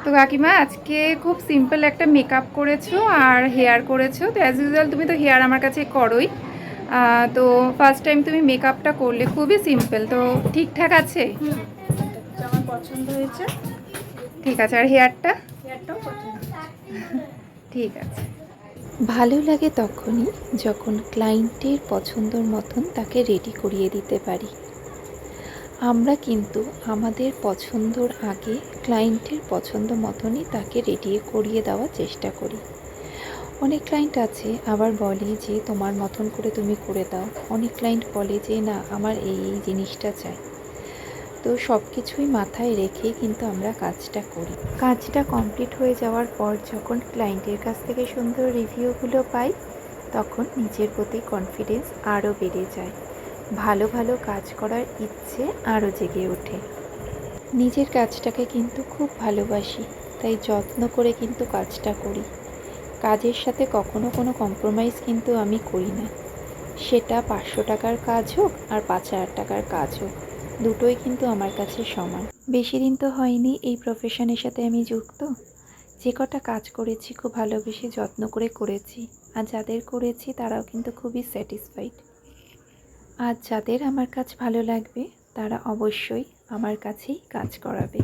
তো কাকিমা আজকে খুব সিম্পল একটা মেকআপ করেছো আর হেয়ার করেছো। তো অ্যাজ ইউজুয়াল তুমি তো হেয়ার আমার কাছে করোই। তো ফার্স্ট টাইম তুমি মেকআপটা করলে, খুবই সিম্পল, তো ঠিকঠাক আছে? আমার পছন্দ হয়েছে। ঠিক আছে। আর হেয়ারটা? হেয়ারটাও পছন্দ ঠিক আছে। ভালো লাগে তখনই যখন ক্লায়েন্টের পছন্দর মতন তাকে রেডি করিয়ে দিতে পারি। আমরা কিন্তু আমাদের পছন্দর আগে ক্লায়েন্টের পছন্দ মতনই তাকে রেডি করিয়ে দেওয়ার চেষ্টা করি। অনেক ক্লায়েন্ট আছে আবার বলে যে তোমার মতন করে তুমি করে দাও, অনেক ক্লায়েন্ট বলে যে না আমার এই জিনিসটা চাই। তো সব কিছুই মাথায় রেখে কিন্তু আমরা কাজটা করি। কাজটা কমপ্লিট হয়ে যাওয়ার পর যখন ক্লায়েন্টের কাছ থেকে সুন্দর রিভিউগুলো পাই, তখন নিজের প্রতি কনফিডেন্স আরও বেড়ে যায়, ভালো ভালো কাজ করার ইচ্ছে আরও জেগে ওঠে। নিজের কাজটাকে কিন্তু খুব ভালোবাসি, তাই যত্ন করে কিন্তু কাজটা করি। কাজের সাথে কখনো কোনো কম্প্রোমাইজ কিন্তু আমি করি না, সেটা 500 টাকার কাজ হোক আর 5,000 টাকার কাজ হোক, দুটোই কিন্তু আমার কাছে সমান। বেশি দিন তো হয়নি এই প্রফেশনের সাথে আমি যুক্ত। যে কটা কাজ করেছি খুব ভালোবেসে যত্ন করে করেছি, আর যাদের করেছি তারাও কিন্তু খুবই স্যাটিসফাইড। আর যাদের আমার কাজ ভালো লাগবে তারা অবশ্যই আমার কাছেই কাজ করাবে।